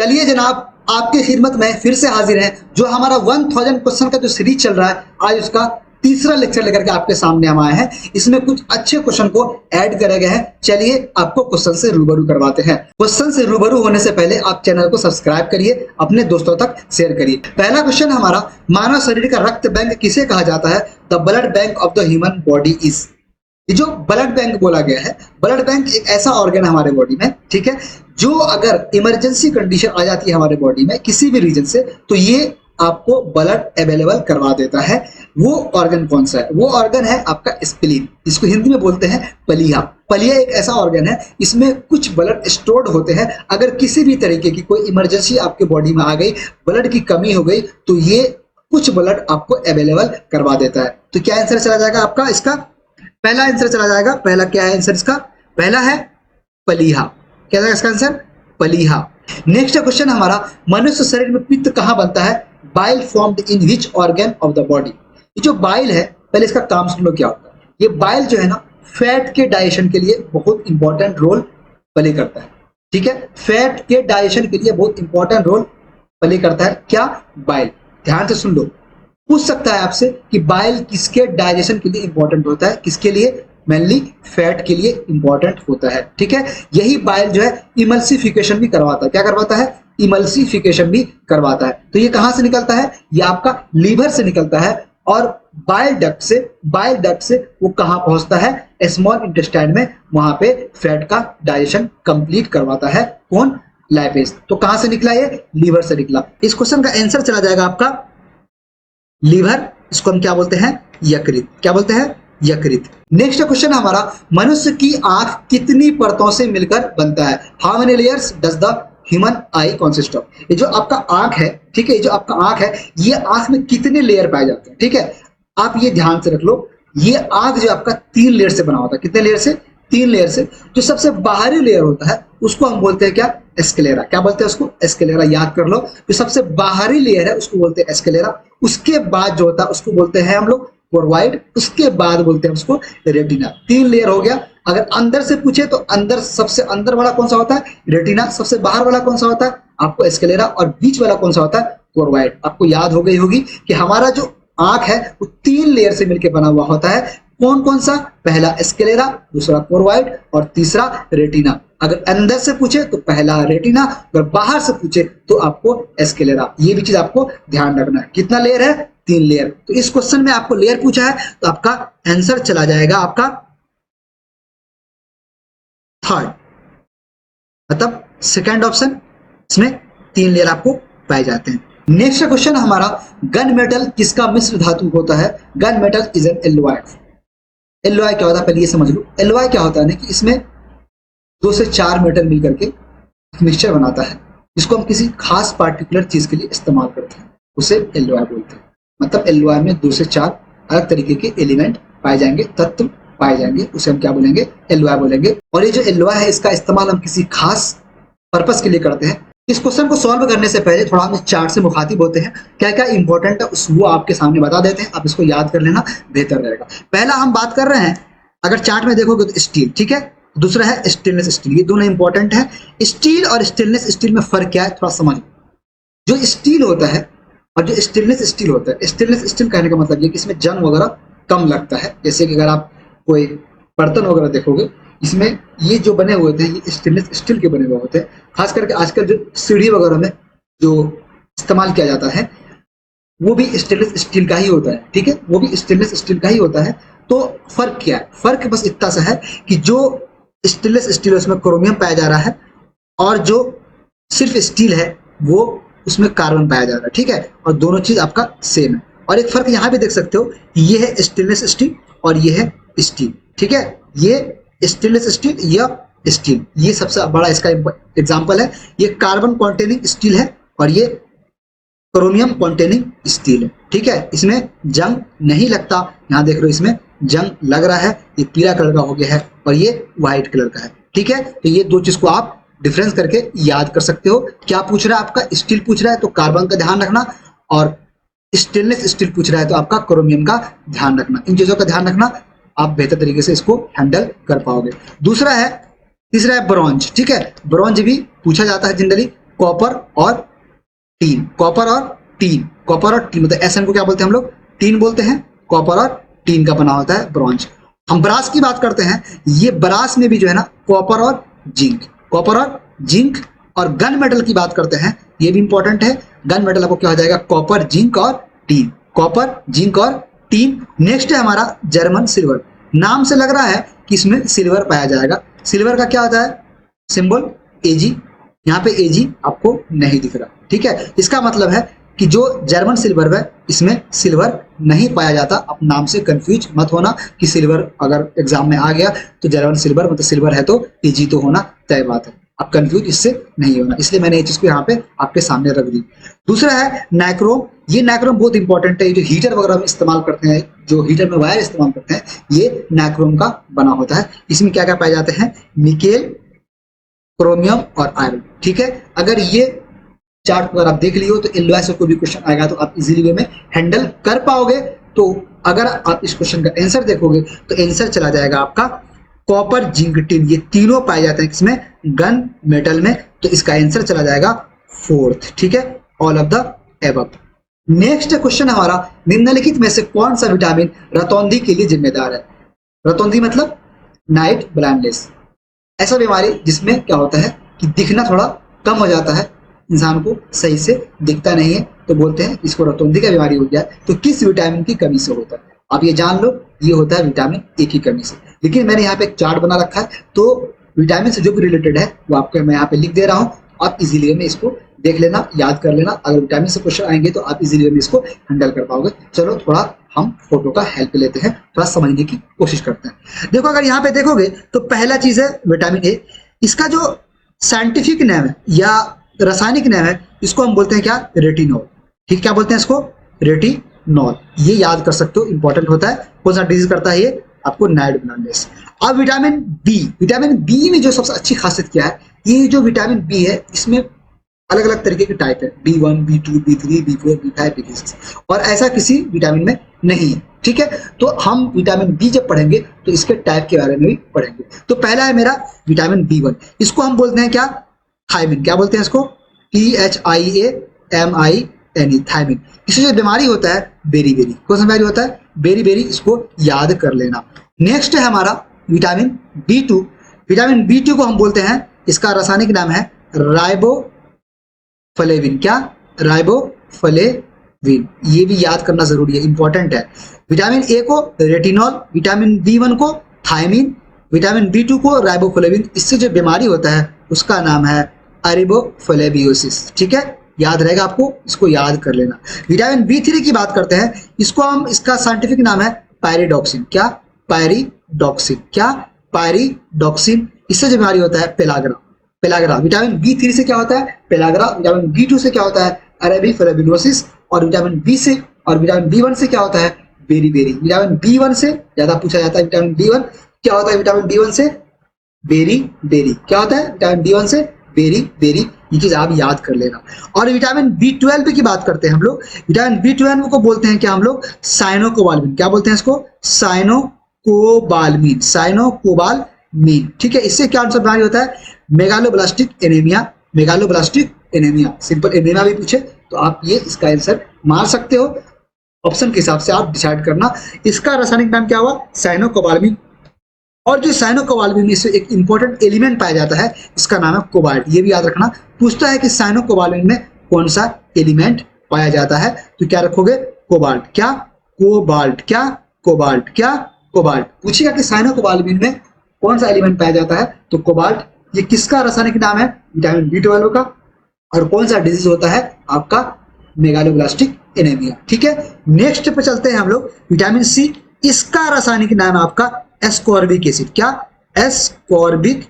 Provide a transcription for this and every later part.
चलिए जनाब, आपकी खिदमत में फिर से हाजिर है। जो हमारा 1000 क्वेश्चन का जो सीरीज चल रहा है, आज उसका तीसरा लेक्चर लेकर के आपके सामने हम आए हैं। इसमें कुछ अच्छे क्वेश्चन को ऐड करे गए हैं। चलिए आपको क्वेश्चन से रूबरू करवाते हैं। क्वेश्चन से रूबरू होने से पहले आप चैनल को सब्सक्राइब करिए, अपने दोस्तों तक शेयर करिए। पहला क्वेश्चन हमारा, मानव शरीर का रक्त बैंक किसे कहा जाता है? The blood bank of the human body is. ये जो ब्लड बैंक बोला गया है, ब्लड बैंक एक ऐसा ऑर्गन है हमारे बॉडी में, ठीक है, जो अगर इमरजेंसी कंडीशन आ जाती है हमारे बॉडी में किसी भी रीजन से, तो ये आपको ब्लड अवेलेबल करवा देता है। वो ऑर्गन कौन सा है? वो ऑर्गन है आपका स्प्लीन, इसको हिंदी में बोलते हैं पलिया। पलिया एक ऐसा ऑर्गन है, इसमें कुछ ब्लड स्टोर्ड होते हैं। अगर किसी भी तरीके की कोई इमरजेंसी आपके बॉडी में आ गई, ब्लड की कमी हो गई, तो ये कुछ ब्लड आपको अवेलेबल करवा देता है। तो क्या आंसर चला जाएगा आपका? इसका पहला आंसर चला जाएगा। पहला क्या है आंसर इसका? पहला है पलीहा। क्या जाएगा इसका आंसर? पलीहा। नेक्स्ट क्वेश्चन हमारा, मनुष्य शरीर में पित्त कहाँ बनता है? Bile formed in which organ of the body. ये जो बाइल है, पहले इसका काम सुन लो क्या होता है। ये बाइल जो है ना, फैट के डाइजेशन के लिए बहुत इंपॉर्टेंट रोल प्ले करता है, ठीक है। फैट के डाइजेशन के लिए बहुत इंपॉर्टेंट रोल प्ले करता है क्या? बाइल। ध्यान से सुन लो, पूछ सकता है आपसे कि बाइल किसके डाइजेशन के लिए इंपॉर्टेंट होता है? किसके लिए? मेनली फैट के लिए इंपॉर्टेंट होता है, ठीक है। यही बाइल जो है इमल्सिफिकेशन भी करवाता है। क्या करवाता है? इमल्सिफिकेशन भी करवाता है। तो ये कहां से निकलता है? ये आपका लीवर से निकलता है, और बाइल डक्ट से वो कहां पहुंचता है? स्मॉल इंटेस्टाइन में। वहां पे फैट का डाइजेशन कंप्लीट करवाता है कौन? लाइपेज। तो कहां से निकला? ये लीवर से निकला। इस क्वेश्चन का आंसर चला जाएगा आपका लीवर। इसको हम क्या बोलते हैं? यकृत। क्या बोलते हैं? यकृत। नेक्स्ट क्वेश्चन हमारा, मनुष्य की आंख कितनी परतों से मिलकर बनता है? How many layers does the human I consist of. ये जो आपका आंख है, ठीक है, ये जो आपका आंख है, ये आंख में कितने लेयर पाए जाते हैं? ठीक है, आप ये ध्यान से रख लो। ये आंख जो आपका 3 लेयर से बना होता है। कितने लेयर से? 3 लेयर से। जो सबसे बाहरी लेयर होता है उसको हम बोलते हैं क्या? एस्केलेरा। क्या बोलते हैं उसको? एस्केलेरा। याद कर लो, जो सबसे बाहरी लेयर है उसको बोलते हैं एस्केलेरा। उसके बाद जो होता है उसको बोलते हैं हम लोग कोर्वाइड। उसके बाद बोलते हैं उसको रेटिना। 3 लेयर हो गया। अगर अंदर से पूछे तो अंदर, सबसे अंदर वाला कौन सा होता है? रेटिना। सबसे बाहर वाला कौन सा होता है? आपको एस्केलेरा। और बीच वाला कौन सा होता है? कोर्वाइड। आपको याद हो गई होगी कि हमारा जो आंख है वो 3 लेयर से मिलकर बना हुआ होता है। कौन कौन सा? पहला एस्केलेरा, दूसरा कोर्वाइड, और तीसरा रेटिना। अगर अंदर से पूछे तो पहला रेटिना, अगर बाहर से पूछे तो आपको एस्केलेरा। ये भी चीज आपको ध्यान रखना है। कितना लेयर है? 3 लेयर। तो इस क्वेश्चन में आपको लेयर पूछा है, तो आपका आंसर चला जाएगा आपका थर्ड, मतलब सेकंड ऑप्शन। इसमें 3 लेयर आपको पाए जाते हैं। नेक्स्ट क्वेश्चन हमारा, गन मेटल किसका मिश्र धातु होता है? Gun metal is an alloy. Alloy क्या होता है? पहले ये समझ लो। एलॉय क्या होता है ना, कि इसमें 2 से 4 मेटल मिलकर के मिक्सचर बनाता है, जिसको हम किसी खास पार्टिकुलर चीज के लिए इस्तेमाल करते हैं, उसे एलॉय बोलते हैं। मतलब एलॉय में 2 से 4 अलग तरीके के एलिमेंट पाए जाएंगे, तत्व पाए जाएंगे, उसे हम क्या बोलेंगे? एलॉय बोलेंगे। और ये जो एलॉय है, इसका इस्तेमाल हम किसी खास पर्पस के लिए करते हैं। इस क्वेश्चन को सॉल्व करने से पहले थोड़ा हम इस चार्ट से मुखातिब होते हैं। क्या क्या इंपॉर्टेंट है उस वो आपके सामने बता देते हैं। आप इसको याद कर लेना, बेहतर रहेगा। पहला हम बात कर रहे हैं, अगर चार्ट में देखोगे तो स्टील, ठीक है। दूसरा है स्टेनलेस स्टील। ये दोनों इंपॉर्टेंट है। स्टील और स्टेनलेस स्टील में फर्क क्या है थोड़ा समझ। जो स्टील होता है और जो स्टेनलेस स्टील होता है, स्टेनलेस स्टील कहने का मतलब ये कि इसमें जंग वगैरह कम लगता है। जैसे कि अगर आप कोई बर्तन वगैरह देखोगे, इसमें ये जो बने हुए थे ये स्टेनलेस स्टील के बने हुए होते हैं। खास करके आजकल जो सीढ़ी वगैरह में जो इस्तेमाल किया जाता है वो भी स्टेनलेस स्टील का ही होता है, ठीक है, वो भी स्टेनलेस स्टील का ही होता है। तो फर्क क्या है? फर्क बस इतना सा है कि जो स्टेनलेस स्टील उसमें क्रोमियम पाया जा रहा है, और जो सिर्फ स्टील है वो उसमें कार्बन पाया जा रहा है, ठीक है। और दोनों चीज आपका सेम है। और एक फर्क यहाँ भी देख सकते हो, ये है स्टेनलेस स्टील और ये है स्टील, ठीक है। ये स्टेनलेस स्टील या स्टील, ये सबसे बड़ा इसका एग्जांपल है। ये कार्बन कॉन्टेनिंग स्टील है और ये क्रोमियम कॉन्टेनिंग स्टील है, ठीक है। इसमें जंग नहीं लगता। यहाँ देख रहे हो इसमें जंग लग रहा है। ये पीला कलर का हो गया है और ये व्हाइट कलर का है, ठीक है। तो ये दो चीज को आप डिफरेंस करके याद कर सकते हो। क्या पूछ रहा है आपका? स्टील पूछ रहा है तो कार्बन का ध्यान रखना, और स्टेनलेस स्टील पूछ रहा है तो आपका क्रोमियम का ध्यान रखना। इन चीजों का ध्यान रखना, आप बेहतर तरीके से इसको हैंडल कर पाओगे। तीसरा है ब्रॉन्ज, ठीक है। ब्रॉन्ज भी पूछा जाता है जनरली। कॉपर और टीन, कॉपर और टीन, कॉपर और टीन, मतलब एसएन को क्या बोलते हैं हम लोग, टीन बोलते हैं। कॉपर और टीन का बना होता है ब्रॉन्ज। हम ब्रास की बात करते हैं, ये ब्रास में भी जो है ना कॉपर और जिंक, कॉपर और जिंक। और गन मेटल की बात करते हैं, ये भी इंपॉर्टेंट है। गन मेटल आपको क्या हो जाएगा, कॉपर जिंक और टीन, कॉपर जिंक और टीन। नेक्स्ट है हमारा जर्मन सिल्वर। नाम से लग रहा है कि इसमें सिल्वर पाया जाएगा। सिल्वर का क्या होता है सिंबल, एजी। यहाँ पे एजी आपको नहीं दिख रहा, ठीक है। इसका मतलब है कि जो जर्मन सिल्वर है इसमें सिल्वर नहीं पाया जाता। अब नाम से कंफ्यूज मत होना कि सिल्वर अगर एग्जाम में आ गया तो जर्मन सिल्वर मतलब सिल्वर है तो एजी तो होना तय बात है। अब कंफ्यूज इससे नहीं होना, इसलिए मैंने ये चीज को यहाँ पे आपके सामने रख दी। दूसरा है नाइक्रोम। ये नाइक्रोम बहुत इंपॉर्टेंट है, जो हीटर वगैरह में इस्तेमाल करते हैं, जो हीटर में वायर इस्तेमाल करते हैं, ये नाइक्रोम का बना होता है। इसमें क्या क्या पाए जाते हैं, निकेल, क्रोमियम और आयरन, ठीक है। अगर ये चार्ट अगर आप देख लियो तो एलओआई से कोई भी क्वेश्चन आएगा तो आप इजीली वे में हैंडल कर पाओगे। तो अगर आप इस क्वेश्चन का आंसर देखोगे तो आंसर चला जाएगा आपका कॉपर जिंक टिन। ये तीनों पाए जाते हैं किसमें, गन मेटल में। तो इसका आंसर चला जाएगा फोर्थ, ठीक है, all of the above. Next question हमारा, निम्नलिखित में से कौन सा विटामिन रतौंधी के लिए जिम्मेदार है। रतौंधी मतलब नाइट ब्लाइंडनेस, ऐसा बीमारी जिसमें क्या होता है कि दिखना थोड़ा कम हो जाता है, इंसान को सही से दिखता नहीं है, तो बोलते हैं इसको रतौंधी का बीमारी हो गया। तो किस विटामिन की कमी से होता है, आप ये जान लो, ये होता है विटामिन ए की कमी से। लेकिन मैंने यहाँ पे एक चार्ट बना रखा है, तो विटामिन से जो भी रिलेटेड है वो आपको मैं यहाँ पे लिख दे रहा हूँ। आप इजीली में इसको देख लेना, याद कर लेना। अगर विटामिन से क्वेश्चन आएंगे तो आप इजीली में इसको हैंडल कर पाओगे। चलो थोड़ा हम फोटो का हेल्प लेते हैं, थोड़ा समझने की कोशिश करते हैं। देखो अगर यहाँ पे देखोगे तो पहला चीज है विटामिन ए। इसका जो साइंटिफिक नेम है या रासायनिक नेम है, इसको हम बोलते हैं क्या, रेटिनॉल, ठीक, क्या बोलते हैं इसको, रेटिनॉल। ये याद कर सकते हो, इंपॉर्टेंट होता है। कौन सा डिजीज करता है ये, आपको नाइट ब्लाइंडनेस। अब विटामिन बी, विटामिन बी में जो सबसे अच्छी खासियत क्या है, ये जो विटामिन बी है इसमें अलग अलग तरीके के टाइप है, B1, B2, B3, B4, B5, B6, और ऐसा किसी विटामिन में नहीं है, ठीक है। तो हम विटामिन बी जब पढ़ेंगे तो इसके टाइप के बारे में भी पढ़ेंगे। तो पहला है मेरा विटामिन B1, इसको हम बोलते हैं क्या, थायमिन, क्या बोलते हैं इसको, THIAMINE, थायमिन। इससे जो बीमारी होता है बेरी बेरी, कौन सा बीमारी होता है, बेरी बेरी, इसको याद कर लेना। नेक्स्ट है हमारा विटामिन B2। विटामिन B2 को हम बोलते हैं, इसका रासायनिक नाम है राइबोफ्लेविन, क्या, राइबोफ्लेविन। ये भी याद करना जरूरी है, इंपॉर्टेंट है। विटामिन ए को रेटिनॉल, विटामिन B1 को थायमिन, विटामिन B2 को राइबोफ्लेविन। इससे जो बीमारी होता है उसका नाम है अरिबोफ्लेवियोसिस, ठीक है, याद रहेगा आपको, इसको याद कर लेना। विटामिन B3 की बात करते हैं, इसको हम, इसका साइंटिफिक नाम है पायरिडॉक्सिन, क्या, पायरिडॉक्सिन, क्या, पायरिडॉक्सिन। इससे जो बीमारी होता है पेलाग्रा, पेलाग्रा। विटामिन B3 से क्या होता है, पेलाग्रा। विटामिन B2 से क्या होता है, अरेबिफ्लेविनोसिस। और विटामिन बी से और विटामिन B1 से क्या होता है, बेरी बेरी। विटामिन B1 से ज्यादा पूछा जाता है, विटामिन B1 क्या होता है, विटामिन B1 से बेरी बेरी, क्या होता है, विटामिन B1 से बेरी बेरी। ये चीज आप याद कर लेना। और विटामिन B12 की बात करते हैं हम लोग। विटामिन B12 को बोलते हैं क्या हम लोग, साइनोकोबाल्मिन, क्या बोलते हैं इसको, साइनोकोबाल्मिन, साइनोकोबाल्मिन, ठीक है। इससे क्या बीमारी होता है, megaloblastic anaemia, megaloblastic anaemia. Simple anaemia भी पूछे तो आप ये इसका आंसर मार सकते हो, ऑप्शन के हिसाब से आप डिसाइड करना। इसका रासायनिक नाम क्या हुआ, साइनोकोबाल्मिन। और जो साइनोकोबाल्मिन में से एक इंपॉर्टेंट एलिमेंट पाया जाता है, इसका नाम है कोबाल्ट। ये भी याद रखना, पूछता है कि साइनोकोबाल्मिन में कौन सा एलिमेंट पाया जाता है, तो क्या रखोगे, कोबाल्ट, क्या, कोबाल्ट, क्या, कोबाल्ट, क्या, कोबाल्ट। पूछेगा कि साइनोकोबाल्मिन में कौन सा एलिमेंट पाया जाता है, तो कोबाल्ट। ये किसका रासायनिक नाम है, विटामिन B12 का। और कौन सा डिजीज होता है आपका, मेगालोब्लास्टिक एनीमिया, ठीक है। नेक्स्ट पे चलते हैं हम लोग, विटामिन सी। इसका रासायनिक नाम आपका एस्कॉर्बिक एसिड, क्या, एस्कॉर्बिक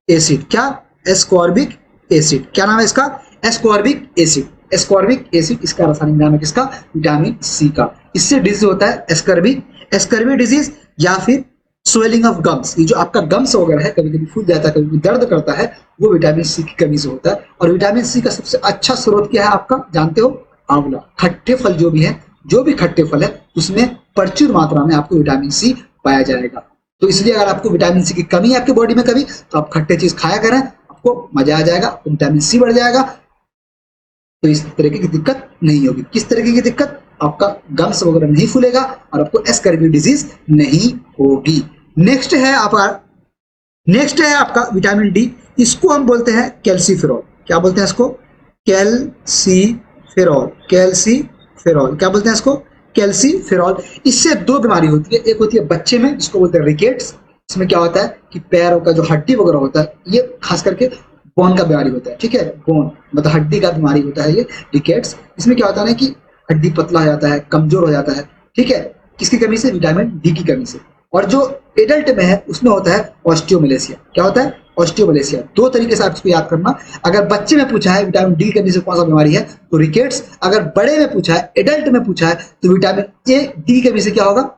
एसिड, क्या, एस्कॉर्बिक एसिड। क्या नाम है इसका, एस्कॉर्बिक एसिड, एस्कॉर्बिक एसिड इसका रासायनिक नाम है किसका, विटामिन सी का। इससे डिजीज होता है एस्कर्बी, एस्कर्बी डिजीज, या फिर स्वेलिंग ऑफ गम्स। ये जो आपका गम्स वगैरह है, कभी कभी फूल जाता है, कभी दर्द करता है, वो विटामिन सी की कमी से होता है। और विटामिन सी का सबसे अच्छा स्रोत क्या है आपका, जानते हो, आंवला। खट्टे फल जो भी है, जो भी खट्टे फल है उसमें प्रचुर मात्रा में आपको विटामिन सी पाया जाएगा। तो इसलिए अगर आपको विटामिन सी की कमी है आपकी बॉडी में कभी, तो आप खट्टे चीज खाया करें, आपको मजा आ जाएगा, विटामिन सी बढ़ जाएगा। तो इस तरीके की दिक्कत नहीं होगी। किस तरीके की दिक्कत? आपका गम्स वगैरह नहीं फूलेगा और आपको एस्कर्वी डिजीज नहीं होगी। नेक्स्ट है आपका विटामिन डी। इसको हम बोलते हैं कैल्सीफेरॉल। क्या बोलते हैं इसको? कैल्सीफेरॉल। कैल्सीफेरॉल क्या बोलते हैं इसको? कैल्सीफेरॉल। इससे दो बीमारी होती है। एक होती है बच्चे में, जिसको बोलते हैं रिकेट्स। इसमें क्या होता है कि पैरों का जो हड्डी वगैरह होता है, ये खास करके बोन का बीमारी होता है। ठीक है, बोन मतलब हड्डी का बीमारी होता है ये रिकेट्स। इसमें क्या होता है ना कि हड्डी पतला हो जाता है, कमजोर हो जाता है। ठीक है, किसकी कमी से? विटामिन डी की कमी से। और जो एडल्ट में है उसमें होता है ऑस्टियोमलेशिया। क्या होता है? ऑस्टियोमलेशिया। दो तरीके से आप इसको याद करना। अगर बच्चे में पूछा है विटामिन डी की कमी से कौन सा बीमारी है, तो रिकेट्स। अगर बड़े में पूछा है, एडल्ट में पूछा है, तो विटामिन ए डी की कमी से क्या होगा?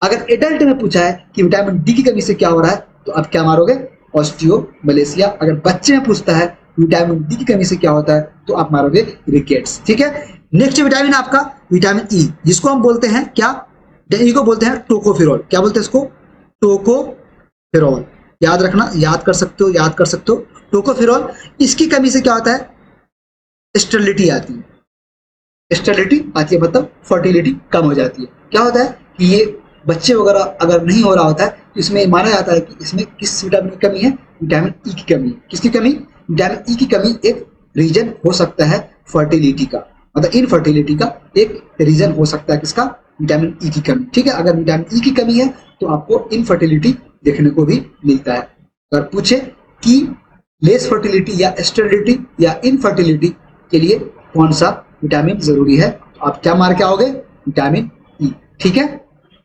अगर एडल्ट में पूछा है कि विटामिन डी की कमी से क्या हो रहा है, तो आप क्या मारोगे? ऑस्टियोमलेशिया। अगर बच्चे में पूछता है विटामिन डी की कमी से क्या होता है, तो आप मारोगे रिकेट्स। ठीक है, नेक्स्ट विटामिन आपका विटामिन ई, जिसको हम बोलते हैं क्या? ई को बोलते हैं टोकोफेरॉल। क्या बोलते हैं इसको? टोकोफेरॉल। याद रखना, याद कर सकते हो टोकोफेरॉल। इसकी कमी से क्या होता है? स्टेरिलिटी आती है। स्टेरिलिटी आती है मतलब फर्टिलिटी कम हो जाती है। क्या होता है कि ये बच्चे वगैरह अगर नहीं हो रहा होता है, तो इसमें माना जाता है कि इसमें किस विटामिन की कमी है? विटामिन ई की कमी है। किसकी कमी? विटामिन ई की कमी एक रीजन हो सकता है फर्टिलिटी का, मतलब इनफर्टिलिटी का एक रीजन हो सकता है। किसका? विटामिन ई की कमी। ठीक है, अगर विटामिन ई की कमी है तो आपको इनफर्टिलिटी देखने को भी मिलता है। अगर पूछे कि लेस फर्टिलिटी या स्टेरिलिटी या इनफर्टिलिटी के लिए कौन सा विटामिन जरूरी है, तो आप क्या मार के आओगे? Vitamin E. ठीक है,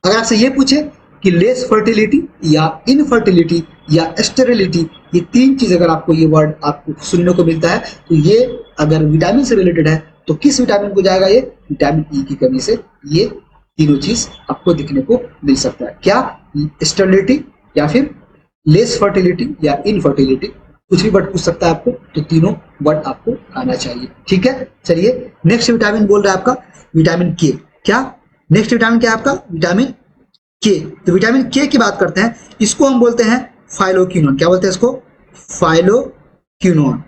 अगर आपसे ये पूछे कि लेस फर्टिलिटी या इनफर्टिलिटी या स्टेरिलिटी, ये तीन चीज अगर आपको ये वर्ड आपको सुनने को मिलता है, तो ये अगर विटामिन से रिलेटेड है तो किस विटामिन को जाएगा? ये विटामिन ई की कमी से ये तीनों चीज आपको दिखने को मिल सकता है। क्या? स्टेरिलिटी या फिर लेस फर्टिलिटी या इनफर्टिलिटी, कुछ भी वर्ड पूछ सकता है आपको, तो तीनों वर्ड आपको आना चाहिए। ठीक है, चलिए नेक्स्ट विटामिन बोल रहा है आपका विटामिन के। क्या? नेक्स्ट विटामिन क्या है आपका? विटामिन के। तो विटामिन के की बात करते हैं। इसको हम बोलते हैं फाइलोक्विनोन। क्या बोलते हैं इसको? फाइलोक्विनोन।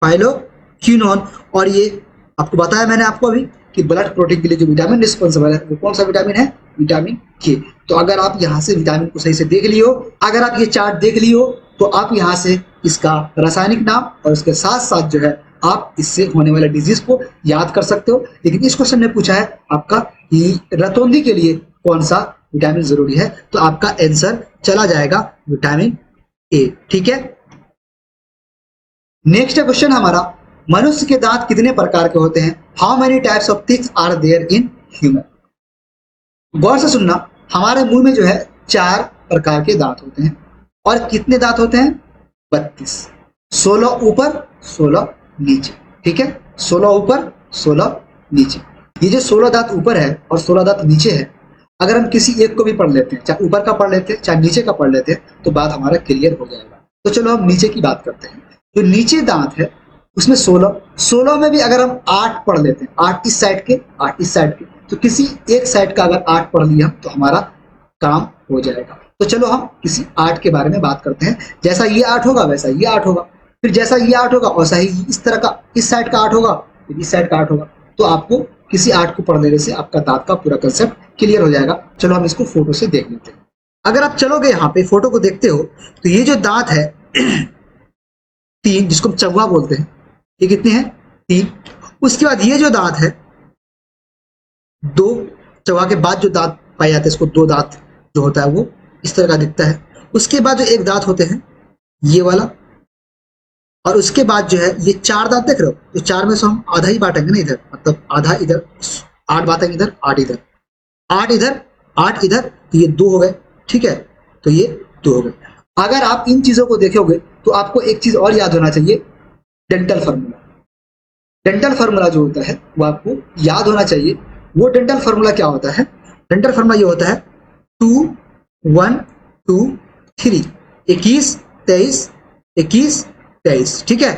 फाइलोक्विनोन। और ये आपको बताया मैंने आपको अभी कि ब्लड प्रोटीन के लिए जो विटामिन रिस्पॉन्सिबल है वो कौन सा विटामिन है? विटामिन के। तो अगर आप यहाँ से विटामिन को सही से देख लियो, अगर आप ये चार्ट देख लियो, तो आप यहाँ से इसका रासायनिक नाम और उसके साथ साथ जो है आप इससे होने वाले डिजीज को याद कर सकते हो। लेकिन इस क्वेश्चन में पूछा है आपका रतौंधी के लिए कौन सा विटामिन जरूरी है, तो आपका आंसर चला जाएगा विटामिन ए। ठीक है, नेक्स्ट क्वेश्चन हमारा, मनुष्य के दांत कितने प्रकार के होते हैं? How many types of teeth are there in human? गौर से सुनना, हमारे मुंह में जो है 4 प्रकार के दांत होते हैं। और कितने दांत होते हैं? 32। 16 ऊपर 16 नीचे। ठीक है, 16 ऊपर 16 नीचे। ये जो 16 दांत ऊपर है और 16 दांत नीचे है, अगर हम किसी एक को भी पढ़ लेते हैं, चाहे ऊपर का पढ़ लेते हैं चाहे नीचे का पढ़ लेते हैं, तो बात हमारा क्लियर हो जाएगा। तो चलो हम नीचे की बात करते हैं। जो नीचे दांत है उसमें 16 में भी अगर हम 8 पढ़ लेते हैं, 8 इस साइड के 8 इस साइड के, तो किसी एक साइड का अगर 8 पढ़ लिया तो हमारा काम हो जाएगा। तो चलो हम किसी 8 के बारे में बात करते हैं। जैसा ये 8 होगा वैसा ये 8 होगा, फिर जैसा ये 8 होगा वैसा ही इस तरह का इस साइड का 8 होगा, फिर इस साइड का 8 होगा। तो आपको किसी 8 को पढ़ लेने से आपका दांत का पूरा कंसेप्ट क्लियर हो जाएगा। चलो हम इसको फोटो से देख लेते हैं। अगर आप चलोगे यहाँ पे फोटो को देखते हो, तो ये जो दांत है 3, जिसको हम चौवा बोलते हैं, ये कितने हैं? 3। उसके बाद ये जो दांत है 2, चौवा के बाद जो दांत पाए जाते हैं इसको 2 दांत जो होता है वो इस तरह का दिखता है। उसके बाद जो एक दांत होते हैं ये वाला, और उसके बाद जो है ये 4 दांत देख रहे हो, तो 4 में से हम आधा ही बांटेंगे ना इधर, मतलब आधा इधर, 8 बांटेंगे इधर, 8 इधर, 8 इधर, 8 इधर, तो ये 2 हो गए। ठीक है, तो ये 2 हो गए। अगर आप इन चीजों को देखोगे तो आपको एक चीज और याद होना चाहिए, डेंटल फार्मूला। डेंटल फार्मूला जो होता है वो आपको याद होना चाहिए। वो डेंटल फार्मूला क्या होता है? डेंटल फार्मूला ये होता है 2 1 2 3, 21 23 21 23। ठीक है,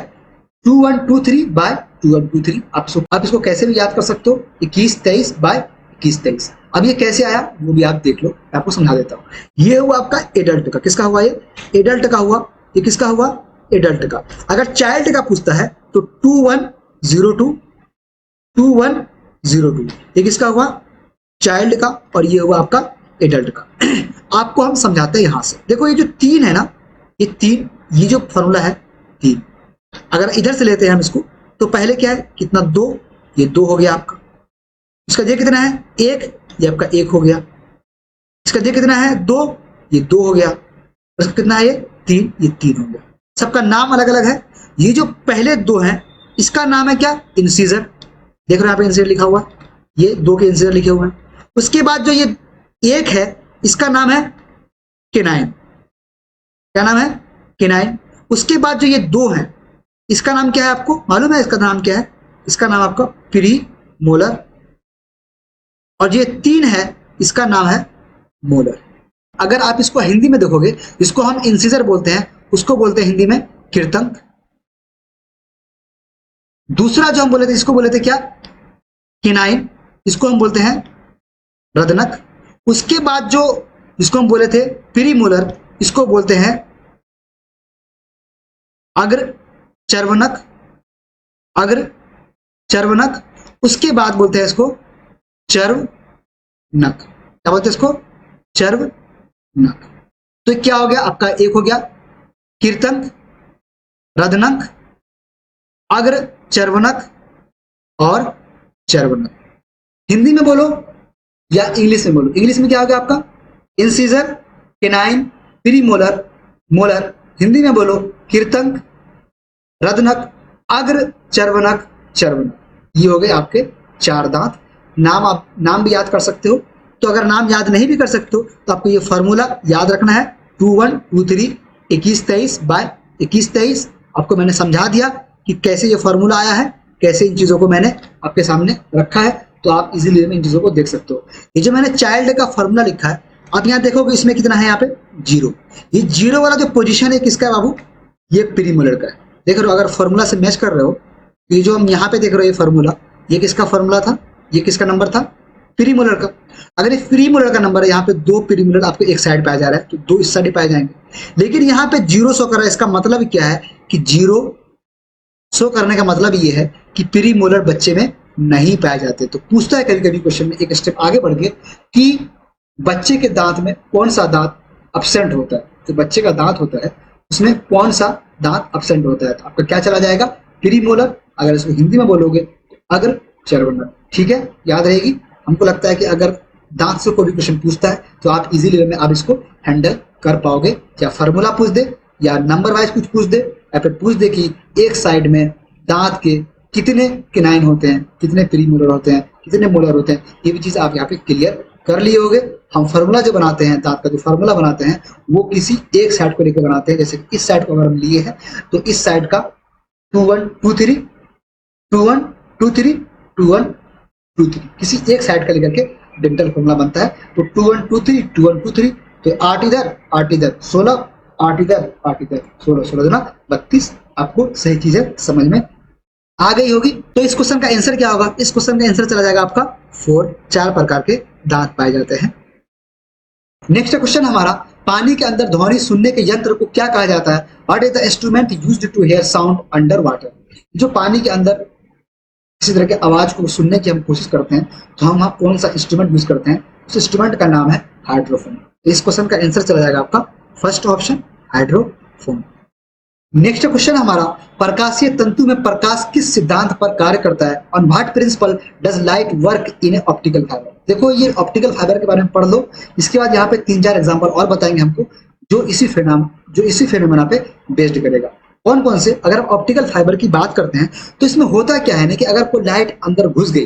2 1 2 3 बाय 2 1 2 3। आप इसको कैसे भी याद कर सकते हो, 21 23 बाय 21 23। अब ये कैसे आया वो भी आप देख लो, मैं आपको समझा देता हूँ। ये हुआ आपका एडल्ट का। किसका हुआ? ये एडल्ट का हुआ। ये किसका हुआ? एडल्ट का। अगर चाइल्ड का पूछता है तो 2 1 02 2102। ये किसका हुआ? चाइल्ड का, और ये हुआ आपका एडल्ट का। आपको हम समझाते हैं यहां से। देखो ये जो 3 है ना, ये 3, ये जो फॉर्मूला है 3, अगर इधर से लेते हैं हम इसको, तो पहले क्या है, कितना 2, ये 2 हो गया आपका। इसका जे कितना है 1, ये आपका 1 हो गया। इसका जे कितना है 2, ये 2 हो गया। इसका कितना है ये 3, ये 3 हो गया। सबका नाम अलग अलग है। ये जो पहले 2 हैं इसका नाम है क्या? इंसीजर। देख रहे हो यहाँ पे इंसीजर लिखा हुआ, ये 2 के इंसीजर लिखे हुए हैं। उसके बाद जो ये 1 है इसका नाम है केनाइन। क्या नाम है? केनाइन। उसके बाद जो ये 2 है इसका नाम क्या है? आपको मालूम है इसका नाम क्या है? इसका नाम आपका प्री मोलर। और ये 3 है इसका नाम है मोलर। अगर आप इसको हिंदी में देखोगे, इसको हम इंसीजर बोलते हैं, उसको बोलते हैं हिंदी में कीर्तंक। दूसरा जो हम बोले थे, इसको बोले थे क्या? किनाइन। इसको हम बोलते हैं रदनक। उसके बाद जो इसको हम बोले थे प्रीमोलर, इसको बोलते हैं अग्र चर्वनक। अग्र चर्वनक। उसके बाद बोलते हैं इसको चर्वनक। क्या बोलते हैं इसको? चर्वनक। तो क्या हो गया आपका? 1 हो गया कीर्तंक, रदनक, अग्र चर्वनक और चर्वनक। हिंदी में बोलो या इंग्लिश में बोलो। इंग्लिश में क्या हो गया आपका? Incisor, canine, premolar, molar. Hindi में बोलो कीर्तंक, रदनक, अग्र चर्वनक, चर्वनक। ये हो गए आपके 4 दांत। नाम आप नाम भी याद कर सकते हो। तो अगर नाम याद नहीं भी कर सकते हो तो आपको ये फॉर्मूला याद रखना है 2123 2123 बाय 2123। आपको मैंने समझा दिया कि कैसे ये फॉर्मूला आया है, कैसे इन चीजों को मैंने आपके सामने रखा है, तो आप इजीली इन चीजों को देख सकते हो। ये जो मैंने चाइल्ड का फॉर्मूला लिखा है, आप यहाँ देखोगे इसमें कितना है? यहाँ पे 0। ये 0 वाला जो पोजीशन है किसका है बाबू? ये प्रीमोलर का है। देख रहे हो, अगर फॉर्मूला से मैच कर रहे हो, ये जो हम यहाँ पे देख रहे हो ये फॉर्मूला, ये किसका फॉर्मूला था? ये किसका नंबर था? प्रीमोलर का। अगर ये प्रीमोलर का नंबर है, यहाँ पे 2 प्रीमोलर आपको एक साइड पाया जा रहा है, तो 2 इस साइड ही पाए जाएंगे। लेकिन यहाँ पे 0 शो कर रहा है, इसका मतलब क्या है कि 0 शो करने का मतलब ये है कि प्रीमोलर बच्चे में नहीं पाए जाते। तो पूछता है कभी कभी क्वेश्चन में एक स्टेप आगे बढ़ के कि बच्चे के दांत में कौन सा दांत अब्सेंट होता है। तो बच्चे का दांत होता है उसमें कौन सा दांत अब्सेंट होता है, तो आपका क्या चला जाएगा? प्रीमोलर। अगर इसको हिंदी में बोलोगे अग्र चर्वनक। ठीक है, याद रहेगी। हमको लगता है कि अगर दांत से कोई भी क्वेश्चन पूछता है तो आप इजीली में आप इसको हैंडल कर पाओगे। या फार्मूला पूछ दे, या नंबर वाइज कुछ पूछ दे, या फिर पूछ दे कि एक साइड में दांत के कितने किनाइन होते हैं, कितने प्रीमोलर होते हैं, कितने मोलर होते हैं। ये भी चीज आप यहाँ पे क्लियर कर लिए होगे। हम फार्मूला जो बनाते हैं, दांत का जो फार्मूला बनाते हैं, वो किसी एक साइड को लेकर बनाते हैं। जैसे इस साइड को अगर हम लिए हैं तो इस साइड का 2123 2123 2123 किसी एक साइड का लेकर के डेंटल फॉर्मूला बनता है। तो 2123 2123, तो 8 इधर 8 इधर 16, 8 इधर 8 इधर 16 16 दूना 32। आपको सही चीजें समझ में आ गई होगी। तो इस क्वेश्चन का आंसर क्या होगा? इस क्वेश्चन का आंसर चला जाएगा आपका 4। 4 प्रकार के दांत पाए जाते हैं। नेक्स्ट क्वेश्चन हमारा, पानी के अंदर ध्वनि सुनने के यंत्र को क्या कहा जाता है? What is the instrument used to hear sound under water? जो पानी के अंदर किसी तरह के आवाज को सुनने की हम कोशिश करते हैं तो हम कौन सा इंस्ट्रूमेंट यूज करते हैं? उस इंस्ट्रूमेंट का नाम है हाइड्रोफोन। इस क्वेश्चन का आंसर चला जाएगा आपका first option hydrophone. Next question हमारा, प्रकाशीय तंतु में प्रकाश किस सिद्धांत पर कार्य करता है? On what principle does light work in a optical fibre? देखो ये ऑप्टिकल फाइबर के बारे में पढ़ लो। इसके बाद यहाँ पे 3-4 एग्जांपल और बताएंगे हमको जो इसी फिनोमेना पे बेस्ड करेगा। कौन कौन से? अगर हम ऑप्टिकल फाइबर की बात करते हैं तो इसमें होता क्या है ना कि अगर कोई लाइट अंदर घुस गई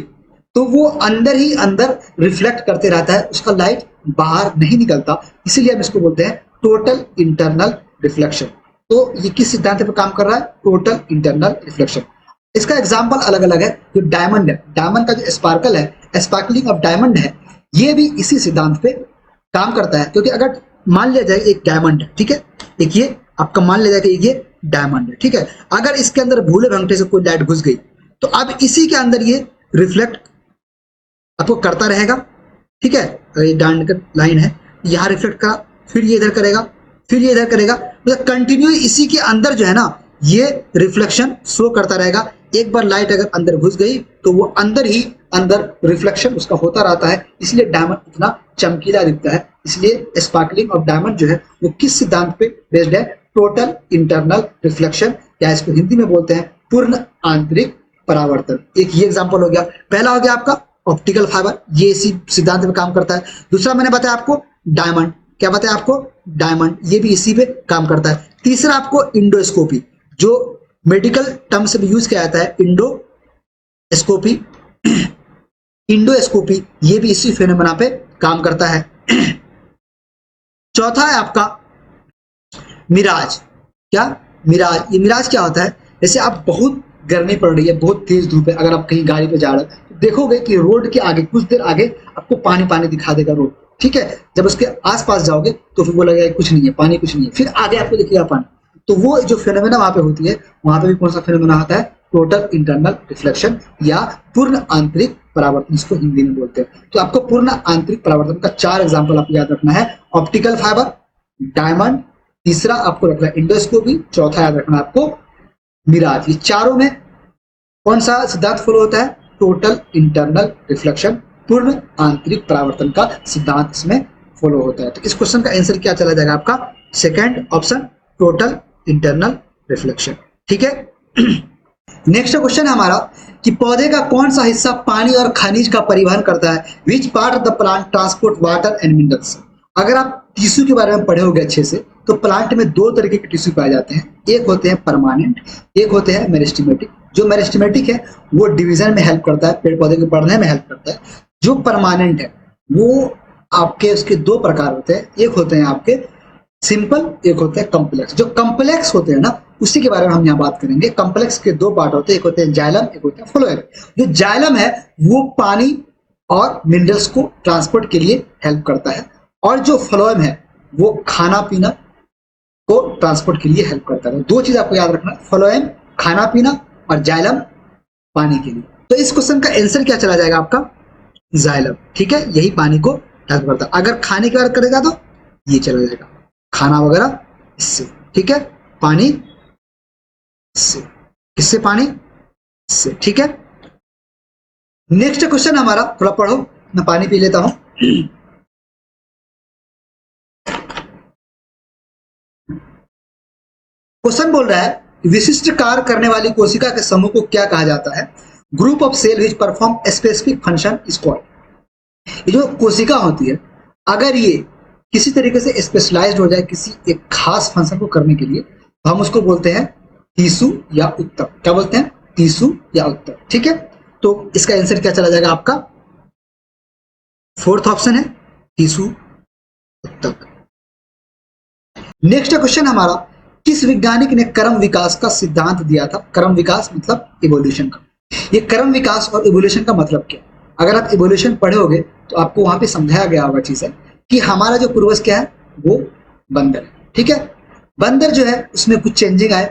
तो वो अंदर ही अंदर रिफ्लेक्ट करते रहता है, उसका लाइट बाहर नहीं निकलता। इसीलिए हम इसको बोलते हैं टोटल इंटरनल रिफ्लेक्शन। तो ये किस सिद्धांत पे काम कर रहा है? Total internal reflection. इसका एग्जांपल अलग अलग है। जो डायमंड है, डायमंड का जो स्पार्कल है, स्पार्कलिंग ऑफ डायमंड है, ये भी इसी सिद्धांत पे काम करता है। क्योंकि अगर मान लिया जाए एक डायमंड है, ठीक है, एक ये आपका मान लिया जाए कि ये डायमंड है, ठीक है, अगर इसके अंदर भूले भंगटे से कोई लाइट घुस गई तो अब इसी के अंदर ये रिफ्लेक्ट आपको करता रहेगा। ठीक है, ये डायमंड का लाइन है, यहाँ रिफ्लेक्ट करा, फिर ये इधर करेगा, फिर ये इधर करेगा, मतलब कंटिन्यू इसी के अंदर जो है ना ये रिफ्लेक्शन शो करता रहेगा। एक बार लाइट अगर अंदर घुस गई तो वो अंदर ही अंदर रिफ्लेक्शन उसका होता रहता है, इसलिए डायमंड इतना चमकीला दिखता है। इसलिए स्पार्कलिंग ऑफ डायमंड जो है वो किस सिद्धांत पे बेस्ड है? टोटल इंटरनल रिफ्लेक्शन, या इसको हिंदी में बोलते हैं पूर्ण आंतरिक परावर्तन। एक ये एग्जांपल हो गया। पहला हो गया आपका ऑप्टिकल फाइबर, ये इसी सिद्धांत में काम करता है। दूसरा मैंने बताया आपको डायमंड, क्या बताया आपको? डायमंड, ये भी इसी पे काम करता है। तीसरा आपको इंडोस्कोपी, जो मेडिकल टर्म से भी यूज किया जाता है, इंडोस्कोपी। इंडोस्कोपी ये भी इसी फेनोमेना पे काम करता है। चौथा है आपका मिराज। क्या? मिराज। ये मिराज क्या होता है? जैसे आप बहुत गर्मी पड़ रही है, बहुत तेज धूप है, अगर आप कहीं गाड़ी पे जा रहे हो तो देखोगे कि रोड के आगे कुछ देर आगे आपको पानी पानी दिखा देगा रोड, ठीक है। जब उसके आसपास जाओगे तो फिर वो लगेगा कुछ नहीं है, पानी कुछ नहीं है, फिर आगे आपको दिखेगा पानी। तो वो जो फेनोमेना वहां पे होती है, वहां पे भी कौन सा फेनोमेना आता है? टोटल इंटरनल रिफ्लेक्शन या पूर्ण आंतरिक परावर्तन, इसको हिंदी में बोलते हैं। तो आपको पूर्ण आंतरिक परावर्तन का 4 एग्जाम्पल आपको याद रखना है। ऑप्टिकल फाइबर, डायमंड, तीसरा आपको रखना है इंडोस्कोपी, चौथा याद रखना आपको मिराज। ये चारों में कौन सा सिद्धांत फॉलो होता है? टोटल इंटरनल रिफ्लेक्शन, पूर्ण आंतरिक परावर्तन का सिद्धांत इसमें फॉलो होता है। तो इस क्वेश्चन का आंसर क्या चला जाएगा आपका? Second option, total internal reflection, ठीक है। नेक्स्ट क्वेश्चन है हमारा कि पौधे का कौन सा हिस्सा पानी और खनिज का परिवहन करता है? Which part of the plant transport water and minerals. अगर आप टिश्यू के बारे में पढ़े होंगे अच्छे से, तो प्लांट में 2 तरीके के टिश्यू पाए जाते हैं, एक होते हैं परमानेंट, एक होते हैं मेरिस्टेमेटिक। जो मेरिस्टेमेटिक है वो डिवीजन में हेल्प करता है, पेड़ पौधे के बढ़ने में हेल्प करता है। जो परमानेंट है वो आपके उसके 2 प्रकार होते हैं, एक होते हैं आपके सिंपल, एक होता है कॉम्प्लेक्स। जो कॉम्प्लेक्स होते हैं ना, उसी के बारे में हम यहाँ बात करेंगे। कॉम्प्लेक्स के 2 पार्ट होते हैं, एक होते हैं जाइलम, एक होता है फ्लोएम। जो जाइलम है वो पानी और मिनरल्स को ट्रांसपोर्ट के लिए हेल्प करता है, और जो फ्लोएम है वो खाना पीना को ट्रांसपोर्ट के लिए हेल्प करता है। 2 चीज आपको याद रखना, फ्लोएम खाना पीना और जाइलम पानी के लिए। तो इस क्वेश्चन का आंसर क्या चला जाएगा आपका? जाइलम, ठीक है, यही पानी को हेल्प करता है। अगर खाने की बात करेगा तो ये चला जाएगा, खाना वगैरह इससे, ठीक है, पानी इससे, किससे? पानी इससे, ठीक है। नेक्स्ट क्वेश्चन हमारा, थोड़ा पढ़ो, मैं पानी पी लेता हूं। क्वेश्चन बोल रहा है विशिष्ट कार्य करने वाली कोशिका के समूह को क्या कहा जाता है? Group of cell which perform specific function is called. ये जो कोशिका होती है, अगर ये किसी तरीके से स्पेशलाइज्ड हो जाए किसी एक खास फंक्शन को करने के लिए, तो हम उसको बोलते हैं टीसू या उत्तक। क्या बोलते हैं? टीसू या उत्तक, ठीक है। तो इसका आंसर क्या चला जाएगा आपका? 4th ऑप्शन है टीसू उत्तक। नेक्स्ट क्वेश्चन हमारा, किस वैज्ञानिक ने क्रम विकास का सिद्धांत दिया था? क्रम विकास मतलब इवोल्यूशन का। ये क्रम विकास और इवोल्यूशन का मतलब क्या? अगर आप इवोल्यूशन पढ़े होगे तो आपको वहां पे समझाया गया होगा चीज है कि हमारा जो पूर्वज क्या है, वो बंदर है, ठीक है। बंदर जो है उसमें कुछ चेंजिंग आए।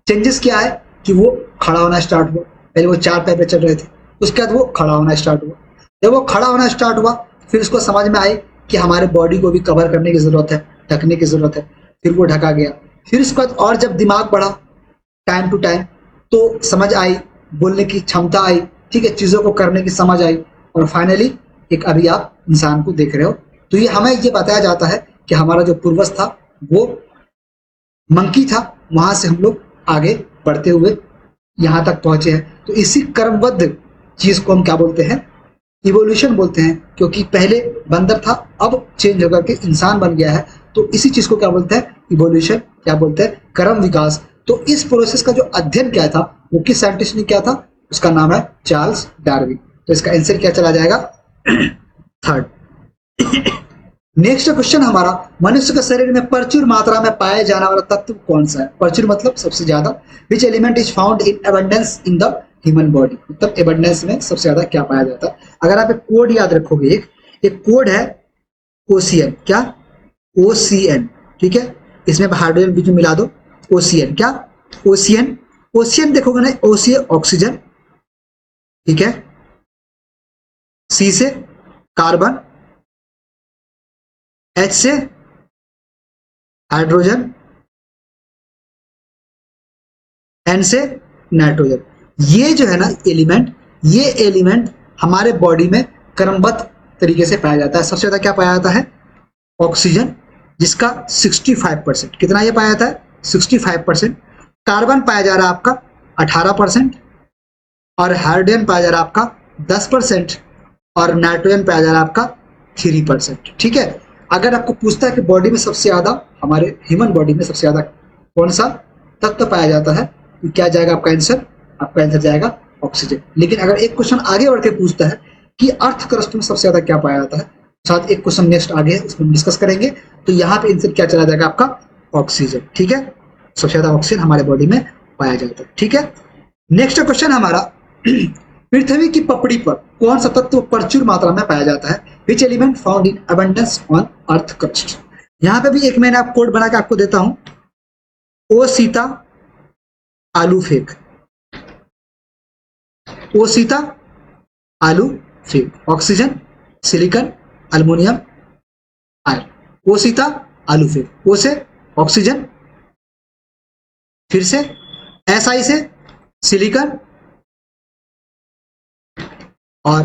चेंजेस क्या है कि वो खड़ा होना स्टार्ट हुआ। पहले वो 4 पैर पे चल रहे थे, उसके बाद वो खड़ा होना स्टार्ट हुआ। जब वो खड़ा होना स्टार्ट हुआ, फिर उसको समझ में आए कि हमारे बॉडी को भी कवर करने की जरूरत है, ढकने की जरूरत है। फिर वो ढका गया। फिर उसके बाद और जब दिमाग बढ़ा टाइम टू टाइम, तो समझ आई, बोलने की क्षमता आई, ठीक है, चीजों को करने की समझ आई, और फाइनली एक अभी आप इंसान को देख रहे हो। तो ये हमें ये बताया जाता है कि हमारा जो पूर्वज था वो मंकी था, वहां से हम लोग आगे बढ़ते हुए यहाँ तक पहुंचे हैं। तो इसी क्रमबद्ध चीज को हम क्या बोलते हैं? इवोल्यूशन बोलते हैं। क्योंकि पहले बंदर था, अब चेंज होकर के इंसान बन गया है, तो इसी चीज को क्या बोलते हैं? इवोल्यूशन। क्या बोलते हैं? क्रम विकास। तो इस प्रोसेस का जो अध्ययन किया था वो किस साइंटिस्ट ने किया था? उसका नाम है चार्ल्स डार्विन। तो इसका आंसर क्या चला जाएगा? 3rd। नेक्स्ट क्वेश्चन हमारा, मनुष्य के शरीर में प्रचुर मात्रा में पाया जाने वाला तत्व कौन सा है? प्रचुर मतलब सबसे ज्यादा। Which element is found in abundance in the human body. मतलब एबंडेंस में सबसे ज्यादा क्या पाया जाता है? अगर आप एक कोड याद रखोगे, एक कोड है ओसीएन। क्या? ओसीएन, ठीक है। इसमें हाइड्रोजन बीच में मिला दो, ओसीएन। क्या? ओसीएन। ओसीएन देखोगे ना, ओ से ऑक्सीजन, ठीक है, सी से कार्बन, एच से हाइड्रोजन, एन से नाइट्रोजन। ये जो है ना एलिमेंट, ये एलिमेंट हमारे बॉडी में क्रमबद्ध तरीके से पाया जाता है। सबसे ज्यादा क्या पाया जाता है? ऑक्सीजन, जिसका 65%। कितना ये पाया जाता है? 65%। कार्बन पाया जा रहा है आपका 18%, और हाइड्रोजन पाया जा रहा है आपका 10%, और नाइट्रोजन पाया जा रहा है आपका 3%। ठीक है। अगर आपको पूछता है कि बॉडी में सबसे ज्यादा, हमारे ह्यूमन बॉडी में सबसे ज्यादा कौन सा तत्व पाया जाता है, तो क्या जाएगा आपका आंसर? आपका आंसर जाएगा ऑक्सीजन। लेकिन अगर एक क्वेश्चन आगे बढ़ के पूछता है कि अर्थ क्रस्ट में सबसे ज्यादा क्या पाया जाता है, साथ एक क्वेश्चन नेक्स्ट आगे है, उसमें डिस्कस करेंगे, तो यहाँ पे आंसर क्या चला जाएगा आपका? ऑक्सीजन। ठीक है, सबसे ज्यादा ऑक्सीजन हमारे बॉडी में पाया जाता है। ठीक है। नेक्स्ट क्वेश्चन हमारा, पृथ्वी की पपड़ी पर कौन सा तत्व प्रचुर मात्रा में पाया जाता है? Which element found in abundance on earth crust. यहाँ पे भी एक मैंने आप कोड बना के आपको देता हूं, ओ सीता आलू फेंक, ओ सीता आलू फेंक। Oxygen, silicon, aluminium, iron. ओ सीता आलू फेंक, ओ से ऑक्सीजन, फिर से SI से सिलिकॉन, और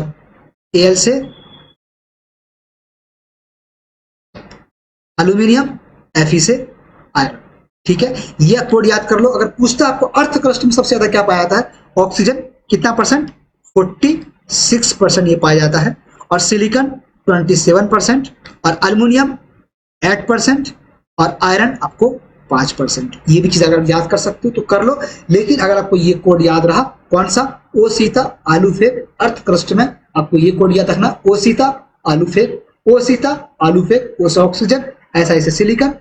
Al से अल्यूमिनियम, Fe से आयरन। ठीक है, ये कोड याद कर लो। अगर पूछता है आपको अर्थ क्रस्ट में सबसे ज्यादा क्या पाया जाता है, ऑक्सीजन कितना परसेंट? 46% ये पाया जाता है, और सिलिकॉन 27%, और अल्युमिनियम 8%, और आयरन आपको 5%। ये भी चीज अगर याद कर सकते हो तो कर लो। लेकिन अगर आपको ये कोड याद रहा, कौन सा? ओ सीता आलू फेंक। अर्थ क्रस्ट में आपको ये कोड याद रखना, ओ सीता आलू फेंक, ओ सीता आलू फेंक, ओ से ऑक्सीजन, SI से सिलिकॉन,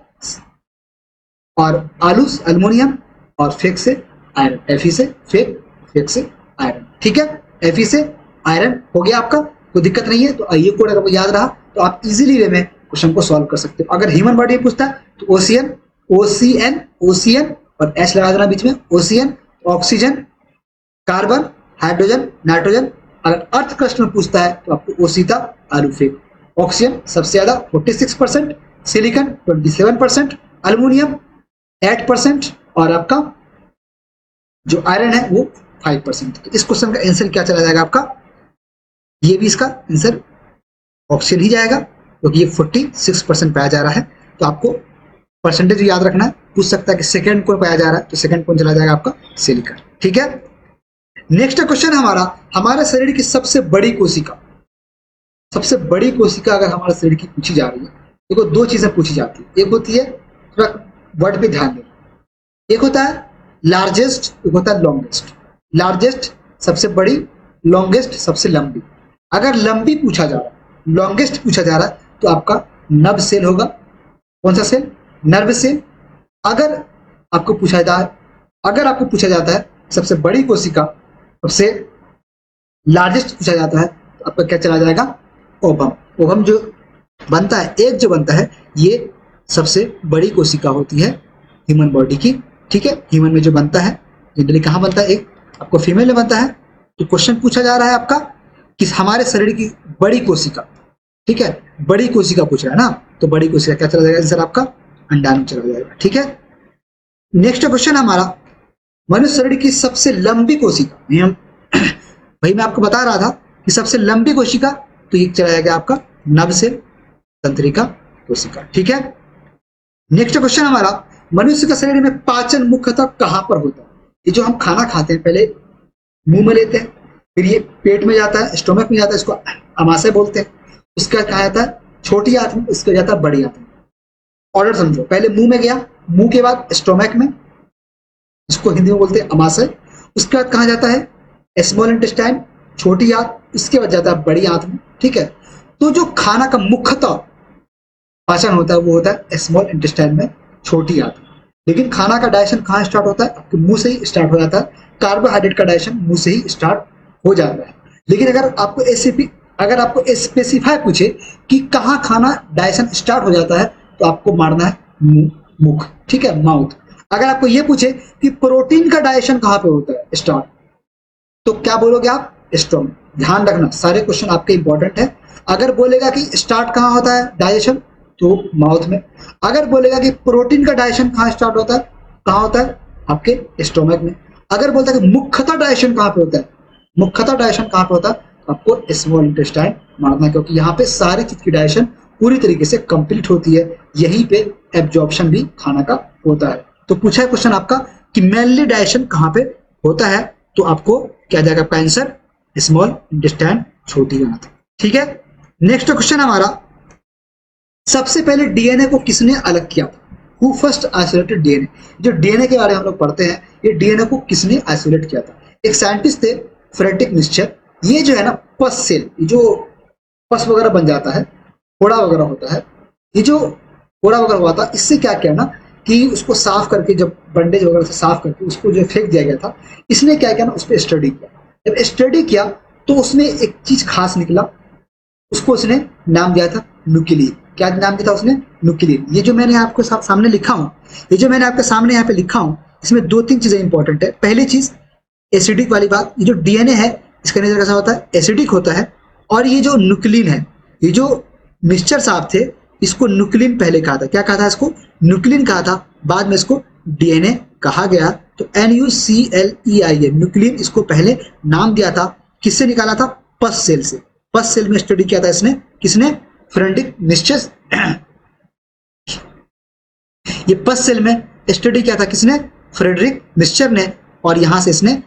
और आलू अल्युमिनियम, और फेंक से आयरन, Fe से फेंक, फेंक से आयरन। ठीक है, Fe से आयरन हो गया आपका, कोई दिक्कत नहीं है। तो ये कोड अगर याद रहा तो आप इजीली वे में क्वेश्चन को सॉल्व कर सकते हो। अगर ह्यूमन बॉडी पूछता है तो ओशियन, OCN और H लगा देना बीच में, ocean, oxygen, carbon, hydrogen, nitrogen. अगर अर्थ क्रस्ट में पूछता है तो आपको ओ सीता आलू फेंक। ऑक्सीजन सबसे ज्यादा 46%, सिलिकॉन 27%, अल्युमिनियम 8%, और आपका जो आयरन है वो 5%। तो इस क्वेश्चन का आंसर क्या चला जाएगा आपका? ये भी इसका आंसर ऑक्सीजन ही जाएगा, क्योंकि ये 46% पाया जा रहा है। तो आपको परसेंटेज याद रखना है। पूछ सकता है कि सेकंड कौन पाया जा रहा है, तो सेकंड कौन चला जाएगा आपका? सिलिकॉन। ठीक है। नेक्स्ट क्वेश्चन हमारा, हमारे शरीर की सबसे बड़ी कोशिका, सबसे बड़ी कोशिका अगर हमारे शरीर की पूछी जा रही है, देखो दो चीजें पूछी जाती है। एक होती है, थोड़ा वर्ड पे ध्यान देना, एक होता है लार्जेस्ट, एक होता है लॉन्गेस्ट। लार्जेस्ट सबसे बड़ी, लॉन्गेस्ट सबसे लंबी। अगर लंबी पूछा जा रहा है, लॉन्गेस्ट पूछा जा रहा है, तो आपका नर्व सेल होगा। कौन सा सेल? Nerve cell. अगर आपको पूछा जाता है सबसे बड़ी कोशिका, सबसे लार्जेस्ट पूछा जाता है, तो आपका क्या चला जाएगा? ओवम। ओवम जो बनता है, एक जो बनता है, ये सबसे बड़ी कोशिका होती है ह्यूमन बॉडी की। ठीक है, ह्यूमन में जो बनता है जनरली कहाँ बनता है? एक आपको फीमेल में बनता है। तो क्वेश्चन पूछा जा रहा है आपका कि हमारे शरीर की बड़ी कोशिका, ठीक है, बड़ी कोशिका पूछ रहा है ना, तो बड़ी कोशिका क्या चला जाएगा? आंसर आपका अंडाणु चला जाएगा। ठीक है। नेक्स्ट क्वेश्चन हमारा, मनुष्य शरीर की सबसे लंबी कोशिका, भाई मैं आपको बता रहा था कि सबसे लंबी कोशिका, तो ये चला जाएगा आपका नभ से तंत्रिका कोशिका। ठीक है। नेक्स्ट क्वेश्चन हमारा, मनुष्य के शरीर में पाचन मुख्यतः कहां पर होता है? ये जो हम खाना खाते हैं, पहले मुंह में लेते हैं, फिर ये पेट में जाता है, स्टोमक में जाता है, इसको अमाशय बोलते हैं। उसका कहा जाता है छोटी आंत में, उसका जाता है बड़ी आंत में। ऑर्डर समझो, पहले मुंह में गया, मुंह के बाद स्टोमक में, इसको हिंदी में बोलते हैं अमाशय। उसके बाद कहा जाता है स्मॉल इंटेस्टाइन, छोटी आंत, इसके बाद जाता है बड़ी आंत में। ठीक है। तो जो खाना का मुख्यतः पाचन होता है वो होता है स्मॉल इंटेस्टाइन में, छोटी आंत में। लेकिन खाना का डाइजेशन कहाँ स्टार्ट होता है? आपके मुंह से ही स्टार्ट हो जाता है। कार्बोहाइड्रेट का डाइजेशन मुंह से ही स्टार्ट हो जाता है। लेकिन अगर आपको स्पेसिफाई पूछे कि कहाँ खाना डाइजेशन स्टार्ट हो जाता है, तो आपको मारना है मुख। ठीक है, माउथ। अगर आपको ये पूछे कि प्रोटीन का डाइजेशन कहाँ पे होता है स्टार्ट, तो क्या बोलोगे आप? स्टोमक। ध्यान रखना, सारे क्वेश्चन आपके इंपॉर्टेंट है। अगर बोलेगा कि स्टार्ट कहाँ होता है डाइजेशन, तो माउथ में। अगर बोलेगा कि प्रोटीन का डाइजेशन कहाँ स्टार्ट होता है, कहाँ होता है? आपके स्टोमक में। अगर बोलता है कि मुख्यतः डाइजेशन कहाँ पे होता है, मुख्यतः डाइजेशन कहाँ पे होता है, आपको स्मॉल इंटेस्टाइन मारना है, क्योंकि यहाँ पे सारी चीज की डाइजेशन पूरी तरीके से कंप्लीट होती है, यहीं पे एब्जॉर्प्शन भी खाना का होता है। तो पूछा है क्वेश्चन आपका कि मेनली डाइजेशन कहाँ पे होता है, तो आपको क्या जाएगा आपका आंसर, स्मॉल इंटेस्टाइन, छोटी आंत। ठीक है, नेक्स्ट क्वेश्चन हमारा, सबसे पहले डीएनए को किसने अलग किया था, हु फर्स्ट आइसोलेटेड डीएनए। जो डीएनए के बारे में हम लोग पढ़ते हैं, ये डीएनए को किसने आइसोलेट किया था, एक साइंटिस्ट थे फ्रेडरिक मिक्सचर। ये जो है ना पस सेल, जो पस वगैरह बन जाता है, फोड़ा वगैरह होता है, ये जो फोड़ा वगैरह हुआ था, इससे क्या किया ना कि उसको साफ करके, जब बैंडेज वगैरह से साफ करके उसको जो फेंक दिया गया था, इसने क्या किया ना उस पर स्टडी किया। जब स्टडी किया तो उसमें एक चीज खास निकला, उसको उसने नाम दिया था न्यूक्लियस। क्या नाम दिया था उसने, न्यूक्लियस। ये जो मैंने आपको सामने लिखा हूँ, ये जो मैंने आपके सामने यहाँ पे लिखा हूँ, इसमें दो तीन चीजें इंपॉर्टेंट है। पहली चीज एसिडिक वाली बात, ये जो डीएनए है इसका नेचर कैसा होता है, एसिडिक होता है। और ये जो न्यूक्लियन है, ये जो मिक्सचर साहब थे, इसको न्यूक्लियन पहले कहा था, क्या कहा था इसको, न्यूक्लियन कहा था, बाद में इसको डीएनए कहा गया। तो NuClei न्यूक्लियन, इसको पहले नाम दिया था, किससे निकाला था, पस सेल से। पस सेल में स्टडी किया था इसने, किसने, फ्रेडरिक मिक्सचर। ये पस सेल में स्टडी किया था किसने, फ्रेडरिक मिक्सचर ने, और यहां से इसने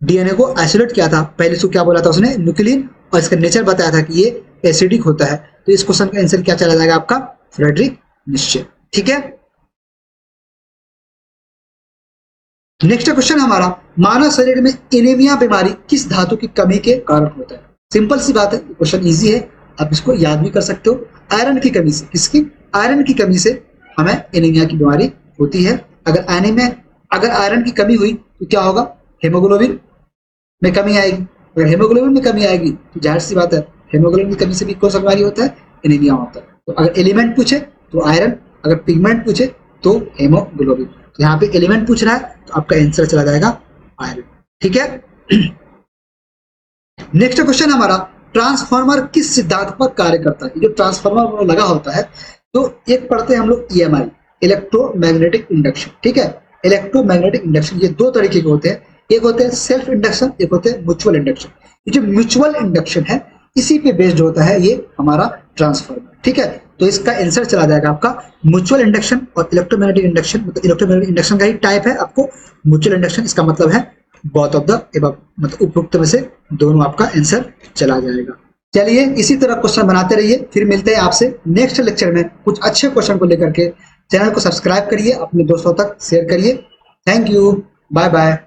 डीएनए को आइसोलेट किया था। पहले इसको क्या बोला था उसने, न्यूक्लियन, और इसका नेचर बताया था कि ये एसिडिक होता है। तो इस क्वेश्चन का आंसर क्या चला जाएगा आपका, फ्रेडरिक मिक्सचर। ठीक है, नेक्स्ट क्वेश्चन हमारा, मानव शरीर में एनीमिया बीमारी किस धातु की कमी के कारण होता है। सिंपल सी बात है, क्वेश्चन इजी है, आप इसको याद भी कर सकते हो। आयरन की कमी से, किसकी, आयरन की कमी से हमें एनीमिया की बीमारी होती है। अगर आयरन की कमी हुई तो क्या होगा, हेमोग्लोबिन में कमी आएगी। अगर हेमोग्लोबिन में कमी आएगी तो जाहिर सी बात है, हेमोग्लोबिन की कमी से भी कौन सा बीमारी होता है, एनीमिया होता है। तो अगर एलिमेंट पूछे तो आयरन, अगर पिगमेंट पूछे तो हेमोग्लोबिन। तो यहाँ पे एलिमेंट पूछ रहा है तो आपका आंसर चला जाएगा आयरन। ठीक है, नेक्स्ट क्वेश्चन हमारा, ट्रांसफार्मर किस सिद्धांत पर कार्य करता है। जो ट्रांसफार्मर लगा होता है, तो एक पढ़ते हैं हम लोग EMI, इलेक्ट्रोमैग्नेटिक इंडक्शन। ठीक है, इलेक्ट्रोमैग्नेटिक इंडक्शन, ये दो तरीके के होते हैं, एक होते हैं सेल्फ इंडक्शन, एक होते हैं म्यूचुअल इंडक्शन। ये जो म्यूचुअल इंडक्शन है, इसी पे बेस्ड होता है ये हमारा ट्रांसफार्मर। ठीक है, तो इसका आंसर चला जाएगा आपका म्यूचुअल इंडक्शन और इलेक्ट्रोमैग्नेटिक इंडक्शन। मतलब इलेक्ट्रोमैग्नेटिक इंडक्शन का ही टाइप है आपको म्यूचुअल इंडक्शन, इसका मतलब है बोथ ऑफ द एबव, मतलब उपरोक्त में से दोनों आपका आंसर चला जाएगा। चलिए इसी तरह क्वेश्चन बनाते रहिए, फिर मिलते हैं आपसे नेक्स्ट लेक्चर में कुछ अच्छे क्वेश्चन को लेकर के। चैनल को सब्सक्राइब करिए, अपने दोस्तों तक शेयर करिए। Thank you, bye bye.